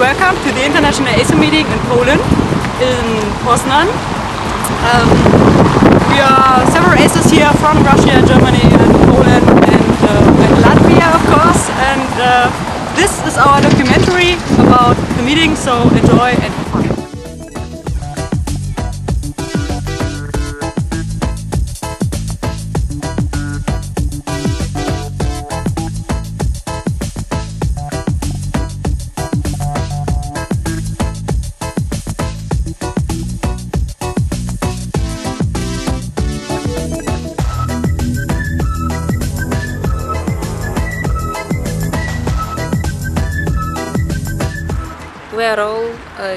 welcome to the International Acer meeting in Poland, in Poznan. We are several Acers here from Russia, Germany, and Poland, and Latvia, of course. And this is our documentary about the meeting, so enjoy and have fun. We are all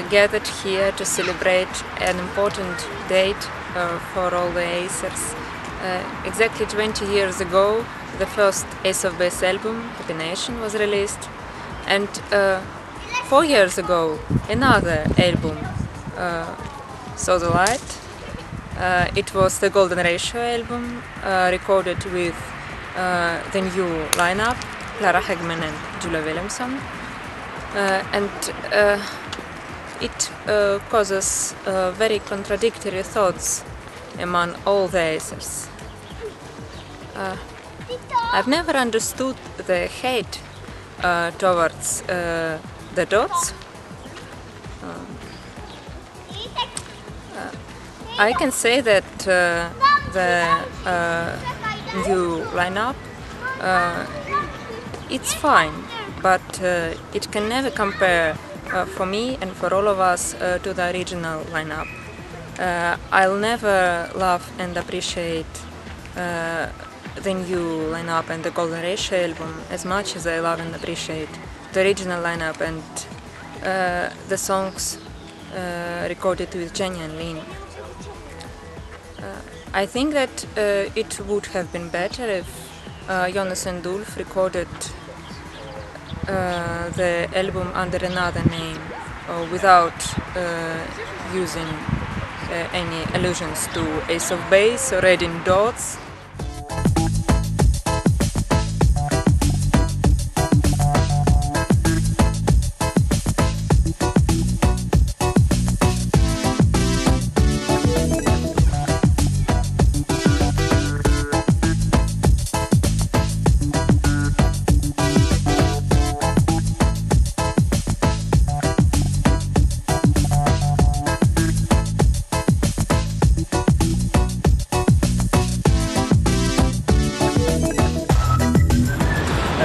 gathered here to celebrate an important date for all the Acers. Exactly 20 years ago, the first Ace of Base album, Happy Nation, was released, and 4 years ago, another album saw the light. It was the Golden Ratio album, recorded with the new lineup, Clara Hegman and Julia Williamson. It causes very contradictory thoughts among all the Acers. I've never understood the hate towards the dots. I can say that the new lineup, it's fine. But it can never compare, for me and for all of us, to the original lineup. I'll never love and appreciate the new lineup and the Golden Ratio album as much as I love and appreciate the original lineup and the songs recorded with Jenny and Lynn. I think that it would have been better if Jonas and Ulf recorded the album under another name, without using any allusions to Ace of Base or Red in Dots.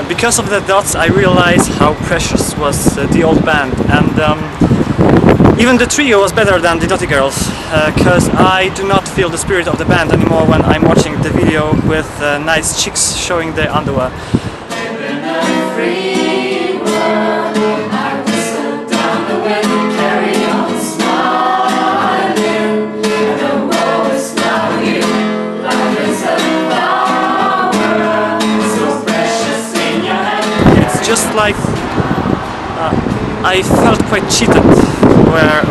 Because of the dots, I realized how precious was the old band, and even the trio was better than the Dotty Girls, because I do not feel the spirit of the band anymore when I'm watching the video with nice chicks showing their underwear. Just like I felt quite cheated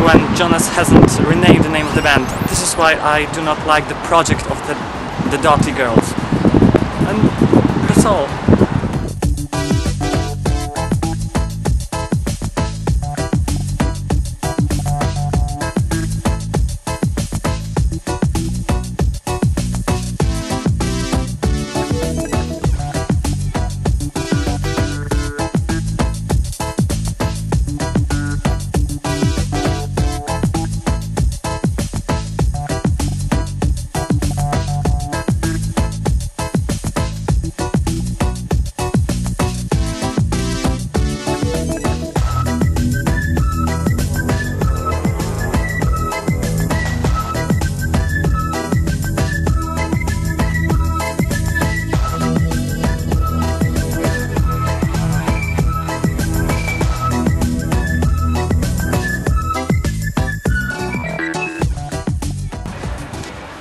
when Jonas hasn't renamed the name of the band. This is why I do not like the project of the Dotty Girls. And that's all.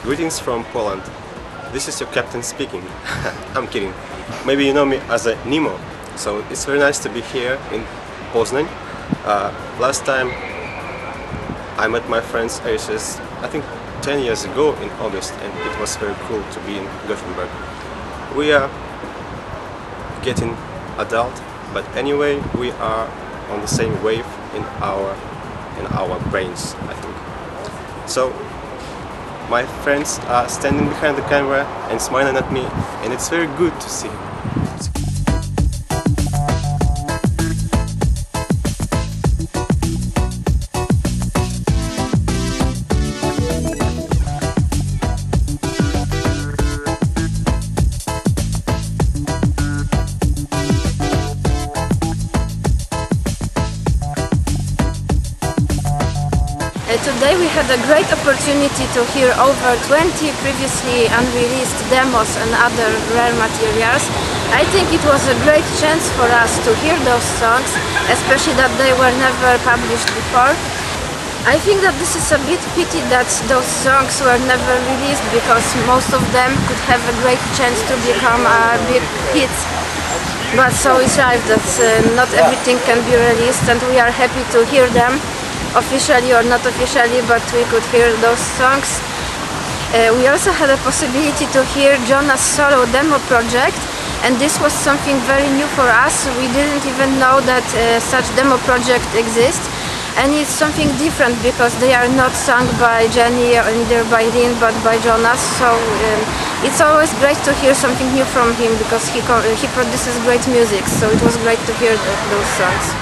Greetings from Poland. This is your captain speaking. I'm kidding. Maybe you know me as a Nemo. So it's very nice to be here in Poznan. Last time I met my friends Acers, I think 10 years ago in August, and it was very cool to be in Gothenburg. We are getting adult, but anyway we are on the same wave in our brains, I think. So my friends are standing behind the camera and smiling at me, and it's very good to see. Today we had a great opportunity to hear over 20 previously unreleased demos and other rare materials. I think it was a great chance for us to hear those songs, especially that they were never published before. I think that this is a bit pity that those songs were never released, because most of them could have a great chance to become big hits. But so is life, that not everything can be released, and we are happy to hear them. Officially or not officially, but we could hear those songs. We also had a possibility to hear Jonas' solo demo project, and this was something very new for us. We didn't even know that such demo project exists, and it's something different because they are not sung by Jenny or neither by Lynn, but by Jonas. So it's always great to hear something new from him, because he produces great music, so it was great to hear those songs.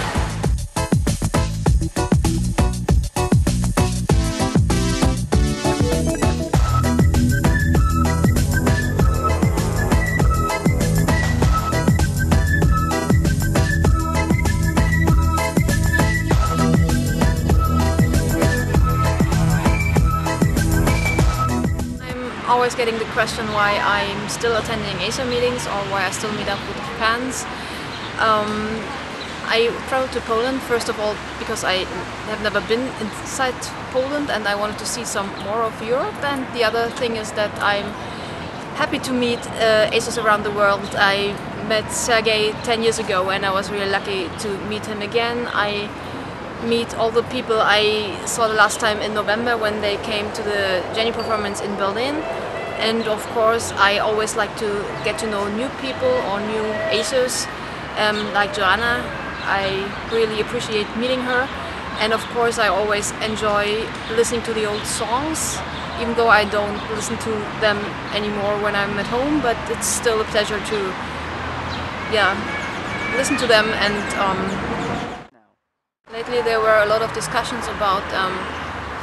Always getting the question why I'm still attending Acer meetings or why I still meet up with fans. I traveled to Poland first of all because I have never been inside Poland and I wanted to see some more of Europe, and the other thing is that I'm happy to meet Acers around the world. I met Sergey 10 years ago and I was really lucky to meet him again. I meet all the people I saw the last time in November when they came to the Jenny performance in Berlin, and of course I always like to get to know new people or new Acers, like Joanna. I really appreciate meeting her, and of course I always enjoy listening to the old songs, even though I don't listen to them anymore when I'm at home, but it's still a pleasure to listen to them. And lately there were a lot of discussions about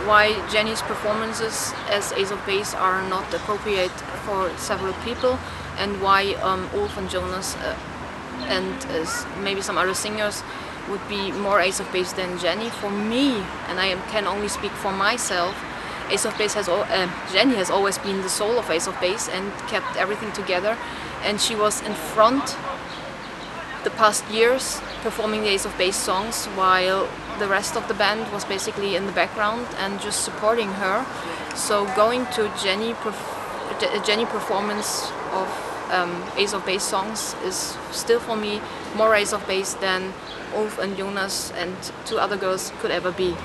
why Jenny's performances as Ace of Base are not appropriate for several people, and why Ulf and Jonas and maybe some other singers would be more Ace of Base than Jenny. For me, and I can only speak for myself, Ace of Base Jenny has always been the soul of Ace of Base and kept everything together, and she was in front the past years performing the Ace of Base songs, while the rest of the band was basically in the background and just supporting her. So going to Jenny performance of Ace of Base songs is still for me more Ace of Base than Ulf and Jonas and two other girls could ever be.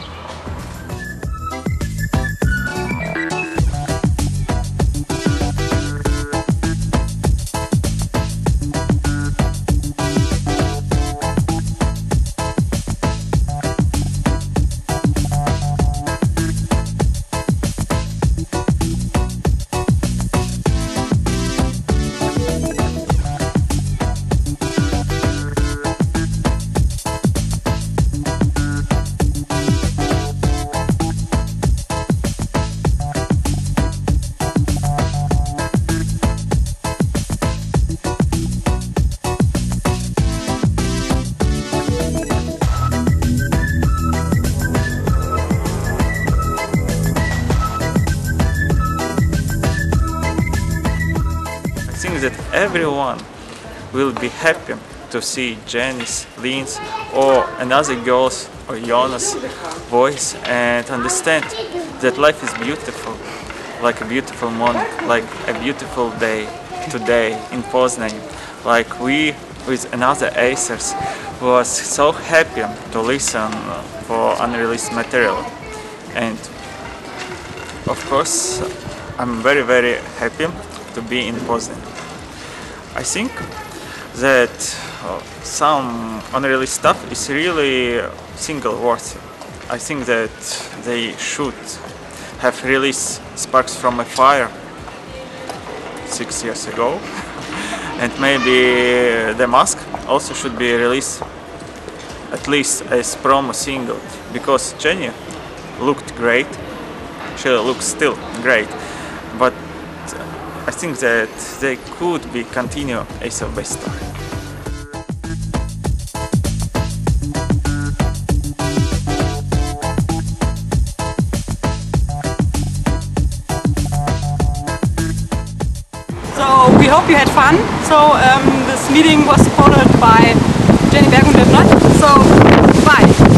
I think that everyone will be happy to see Jenny's, Lynn's or another girl's or Jonas' voice, and understand that life is beautiful, like a beautiful morning, like a beautiful day today in Poznan. Like we with another Acers was so happy to listen for unreleased material, and of course I'm very happy to be in Poznan. I think that some unreleased stuff is really single worthy. I think that they should have released Sparks from a Fire 6 years ago, and maybe The Mask also should be released at least as promo single, because Jenny looked great, she looks still great, but I think that they could be continue Ace of Base story. So we hope you had fun. So this meeting was supported by Berggren. So bye.